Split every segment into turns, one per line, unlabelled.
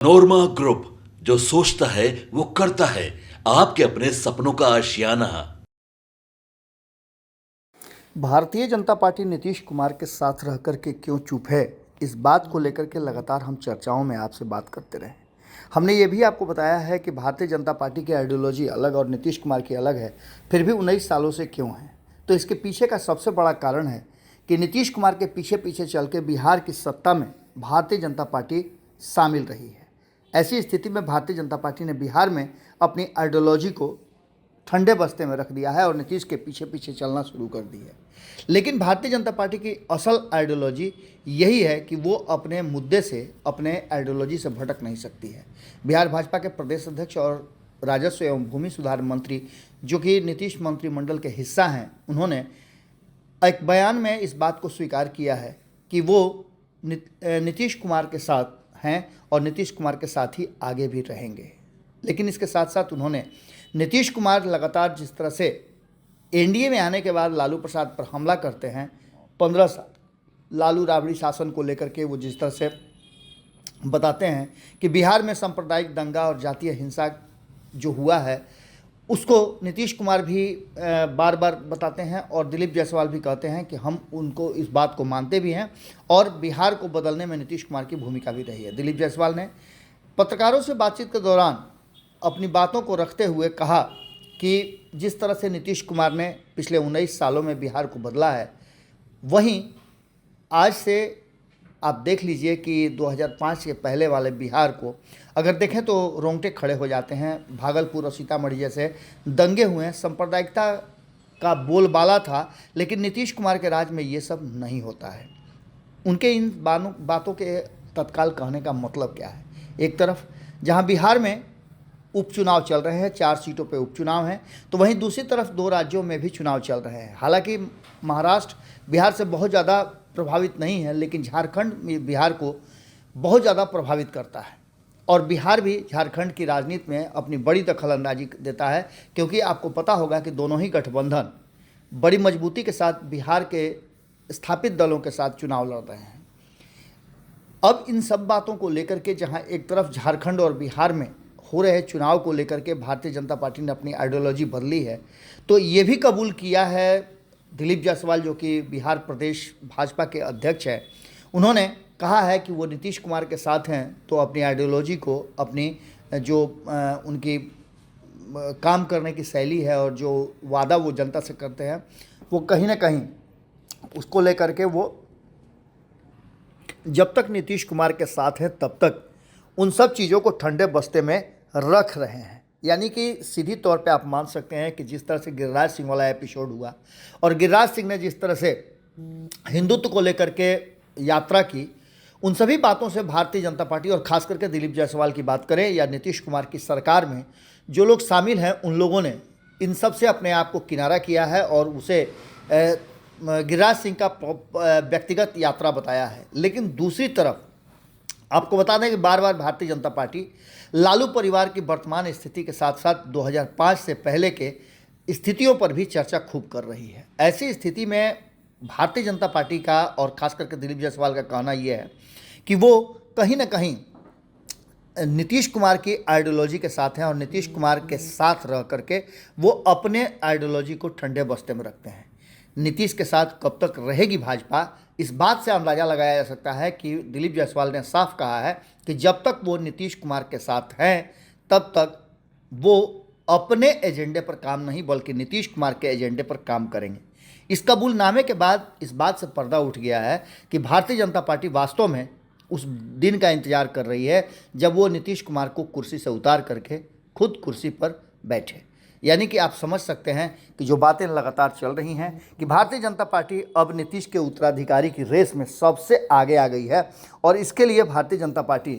नोरमा group, जो सोचता है वो करता है। आपके अपने सपनों का आशियाना।
भारतीय जनता पार्टी नीतीश कुमार के साथ रह कर के क्यों चुप है, इस बात को लेकर के लगातार हम चर्चाओं में आपसे बात करते रहे। हमने ये भी आपको बताया है कि भारतीय जनता पार्टी की आइडियोलॉजी अलग और नीतीश कुमार की अलग है, फिर भी 19 सालों से क्यों है। तो इसके पीछे का सबसे बड़ा कारण है कि नीतीश कुमार के पीछे पीछे चल के बिहार की सत्ता में भारतीय जनता पार्टी शामिल रही है। ऐसी स्थिति में भारतीय जनता पार्टी ने बिहार में अपनी आइडियोलॉजी को ठंडे बस्ते में रख दिया है और नीतीश के पीछे पीछे चलना शुरू कर दी है। लेकिन भारतीय जनता पार्टी की असल आइडियोलॉजी यही है कि वो अपने मुद्दे से, अपने आइडियोलॉजी से भटक नहीं सकती है। बिहार भाजपा के प्रदेश अध्यक्ष और राजस्व एवं भूमि सुधार मंत्री, जो कि नीतीश मंत्रिमंडल के हिस्सा हैं, उन्होंने एक बयान में इस बात को स्वीकार किया है कि वो नीतीश कुमार के साथ हैं और नीतीश कुमार के साथ ही आगे भी रहेंगे। लेकिन इसके साथ साथ उन्होंने नीतीश कुमार लगातार जिस तरह से एनडीए में आने के बाद लालू प्रसाद पर हमला करते हैं, 15 साल लालू राबड़ी शासन को लेकर के वो जिस तरह से बताते हैं कि बिहार में सांप्रदायिक दंगा और जातीय हिंसा जो हुआ है, उसको नीतीश कुमार भी बार बार बताते हैं और दिलीप जायसवाल भी कहते हैं कि हम उनको इस बात को मानते भी हैं और बिहार को बदलने में नीतीश कुमार की भूमिका भी रही है। दिलीप जायसवाल ने पत्रकारों से बातचीत के दौरान अपनी बातों को रखते हुए कहा कि जिस तरह से नीतीश कुमार ने पिछले 19 सालों में बिहार को बदला है, वहीं आज से आप देख लीजिए कि 2005 के पहले वाले बिहार को अगर देखें तो रोंगटे खड़े हो जाते हैं। भागलपुर और सीतामढ़ी जैसे दंगे हुए हैं, सांप्रदायिकता का बोलबाला था, लेकिन नीतीश कुमार के राज में ये सब नहीं होता है। उनके इन बातों के तत्काल कहने का मतलब क्या है? एक तरफ जहां बिहार में उपचुनाव चल रहे हैं, 4 सीटों पे उपचुनाव हैं, तो वहीं दूसरी तरफ 2 राज्यों में भी चुनाव चल रहे हैं। हालांकि महाराष्ट्र बिहार से बहुत ज़्यादा प्रभावित नहीं है, लेकिन झारखंड बिहार को बहुत ज़्यादा प्रभावित करता है और बिहार भी झारखंड की राजनीति में अपनी बड़ी दखलंदाजी देता है, क्योंकि आपको पता होगा कि दोनों ही गठबंधन बड़ी मजबूती के साथ बिहार के स्थापित दलों के साथ चुनाव लड़ रहे हैं। अब इन सब बातों को लेकर के जहाँ एक तरफ झारखंड और बिहार में हो रहे चुनाव को लेकर के भारतीय जनता पार्टी ने अपनी आइडियोलॉजी बदली है, तो ये भी कबूल किया है दिलीप जायसवाल, जो कि बिहार प्रदेश भाजपा के अध्यक्ष हैं। उन्होंने कहा है कि वो नीतीश कुमार के साथ हैं तो अपनी आइडियोलॉजी को, अपनी जो उनकी काम करने की शैली है और जो वादा वो जनता से करते हैं, वो कहीं ना कहीं उसको लेकर के वो जब तक नीतीश कुमार के साथ हैं तब तक उन सब चीज़ों को ठंडे बस्ते में रख रहे हैं। यानी कि सीधी तौर पे आप मान सकते हैं कि जिस तरह से गिरिराज सिंह वाला एपिसोड हुआ और गिरिराज सिंह ने जिस तरह से हिंदुत्व को लेकर के यात्रा की, उन सभी बातों से भारतीय जनता पार्टी और खास करके दिलीप जायसवाल की बात करें या नीतीश कुमार की सरकार में जो लोग शामिल हैं, उन लोगों ने इन सब से अपने आप को किनारा किया है और उसे गिरिराज सिंह का व्यक्तिगत यात्रा बताया है। लेकिन दूसरी तरफ आपको बता दें कि बार बार भारतीय जनता पार्टी लालू परिवार की वर्तमान स्थिति के साथ साथ 2005 से पहले के स्थितियों पर भी चर्चा खूब कर रही है। ऐसी स्थिति में भारतीय जनता पार्टी का और खास करके दिलीप जायसवाल का कहना यह है कि वो कहीं ना कहीं नीतीश कुमार की आइडियोलॉजी के साथ हैं और नीतीश कुमार के साथ रह करके वो अपने आइडियोलॉजी को ठंडे बस्ते में रखते हैं। नीतीश के साथ कब तक रहेगी भाजपा, इस बात से अंदाज़ा लगाया जा सकता है कि दिलीप जायसवाल ने साफ कहा है कि जब तक वो नीतीश कुमार के साथ हैं तब तक वो अपने एजेंडे पर काम नहीं बल्कि नीतीश कुमार के एजेंडे पर काम करेंगे। इस कबूलनामे के बाद इस बात से पर्दा उठ गया है कि भारतीय जनता पार्टी वास्तव में उस दिन का इंतजार कर रही है जब वो नीतीश कुमार को कुर्सी से उतार करके खुद कुर्सी पर बैठे। यानी कि आप समझ सकते हैं कि जो बातें लगातार चल रही हैं कि भारतीय जनता पार्टी अब नीतीश के उत्तराधिकारी की रेस में सबसे आगे आ गई है और इसके लिए भारतीय जनता पार्टी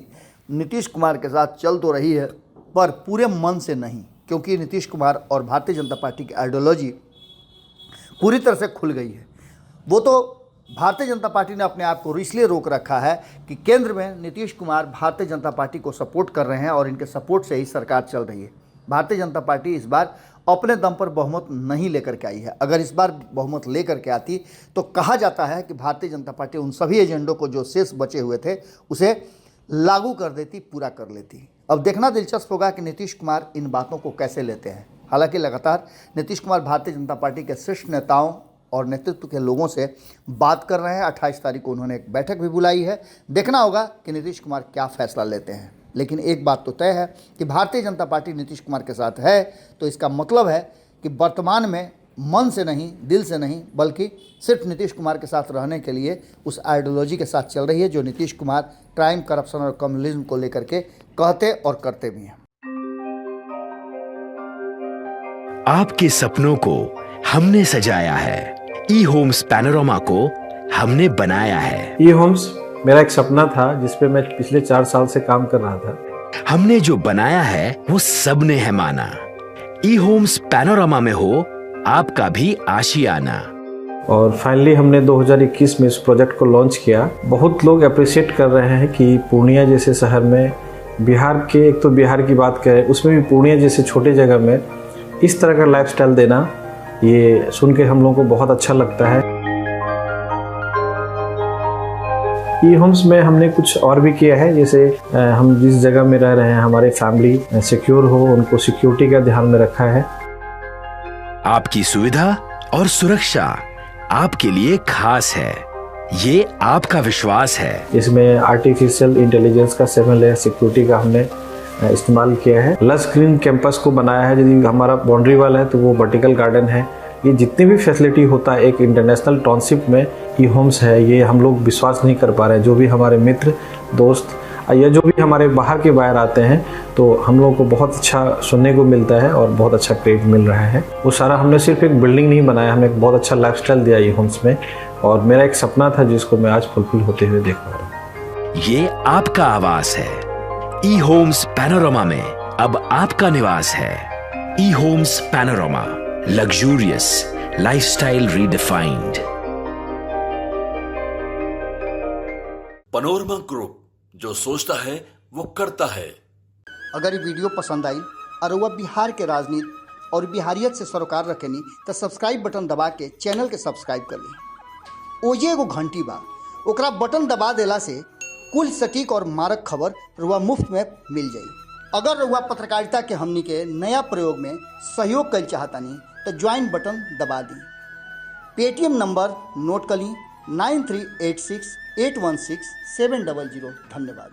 नीतीश कुमार के साथ चल तो रही है पर पूरे मन से नहीं, क्योंकि नीतीश कुमार और भारतीय जनता पार्टी की आइडियोलॉजी पूरी तरह से खुल गई है। वो तो भारतीय जनता पार्टी ने अपने आप को इसलिए रोक रखा है कि केंद्र में नीतीश कुमार भारतीय जनता पार्टी को सपोर्ट कर रहे हैं और इनके सपोर्ट से ही सरकार चल रही है। भारतीय जनता पार्टी इस बार अपने दम पर बहुमत नहीं लेकर के आई है। अगर इस बार बहुमत लेकर के आती तो कहा जाता है कि भारतीय जनता पार्टी उन सभी एजेंडों को जो शेष बचे हुए थे उसे लागू कर देती, पूरा कर लेती। अब देखना दिलचस्प होगा कि नीतीश कुमार इन बातों को कैसे लेते हैं। हालांकि लगातार नीतीश कुमार भारतीय जनता पार्टी के शीर्ष नेताओं और नेतृत्व के लोगों से बात कर रहे हैं। 28 तारीख को उन्होंने एक बैठक भी बुलाई है। देखना होगा कि नीतीश कुमार क्या फैसला लेते हैं। लेकिन एक बात तो तय है कि भारतीय जनता पार्टी नीतीश कुमार के साथ है, तो इसका मतलब है कि वर्तमान में मन से नहीं, दिल से नहीं, बल्कि सिर्फ नीतीश कुमार के साथ रहने के लिए उस आइडियोलॉजी के साथ चल रही है जो नीतीश कुमार क्राइम, करप्शन और कम्युनलिज्म को लेकर के कहते और करते भी हैं।
आपके सपनों को हमने सजाया है, ई होम्स पैनोरमा को हमने बनाया है।
ई होम्स मेरा एक सपना था जिस पे मैं पिछले 4 साल से काम कर रहा था।
हमने जो बनाया है वो सबने है माना। ई होम्स पैनोरमा में हो आपका भी आशियाना।
और फाइनली हमने 2021 में इस प्रोजेक्ट को लॉन्च किया। बहुत लोग अप्रिशिएट कर रहे हैं कि पूर्णिया जैसे शहर में, बिहार के, एक तो बिहार की बात करें उसमें भी पूर्णिया जैसे छोटे जगह में इस तरह का लाइफस्टाइल देना, ये सुन के हम लोगों को बहुत अच्छा लगता है। ई होम्स में हमने कुछ और भी किया है, जैसे हम जिस जगह में रह रहे हैं हमारे फैमिली सिक्योर हो, उनको सिक्योरिटी का ध्यान में रखा है।
आपकी सुविधा और सुरक्षा आपके लिए खास है, ये आपका विश्वास है।
इसमें आर्टिफिशियल इंटेलिजेंस का 7 लेयर सिक्योरिटी का हमने इस्तेमाल किया है। लस ग्रीन कैंपस को बनाया है। यदि हमारा बाउंड्री वाल है तो वो वर्टिकल गार्डन है। ये जितनी भी फैसिलिटी होता है एक इंटरनेशनल टाउनशिप में ई होम्स है, ये हम लोग विश्वास नहीं कर पा रहे हैं। जो भी हमारे मित्र, दोस्त या जो भी हमारे बाहर के बाहर आते हैं तो हम लोगों को बहुत अच्छा सुनने को मिलता है और बहुत अच्छा क्रेडिट मिल रहा है। वो सारा हमने सिर्फ एक बिल्डिंग नहीं बनाया, हमने एक बहुत अच्छा लाइफस्टाइल दिया ई होम्स में, और मेरा एक सपना था जिसको मैं आज फुलफिल होते हुए देख पा रहा हूँ।
ये आपका आवास है। ई होम्स पैनोरमा में अब आपका निवास है। E Homes Panorama, luxurious lifestyle redefined.
Panorama group, जो सोचता है वो करता है।
अगर ये वीडियो पसंद आई और वह बिहार के राजनीति और बिहारियत से सरोकार रखेनी तो सब्सक्राइब बटन दबा के चैनल के सब्सक्राइब कर ली। ओजे एगो घंटी बा, ओकरा बटन दबा देला से कुल सटीक और मारक खबर रुआ मुफ्त में मिल जाई। अगर रुआ पत्रकारिता के हमनी के नया प्रयोग में सहयोग कर चाहतानी तो ज्वाइन बटन दबा दी। पेटीएम नंबर नोट कर ली 9386816700। धन्यवाद।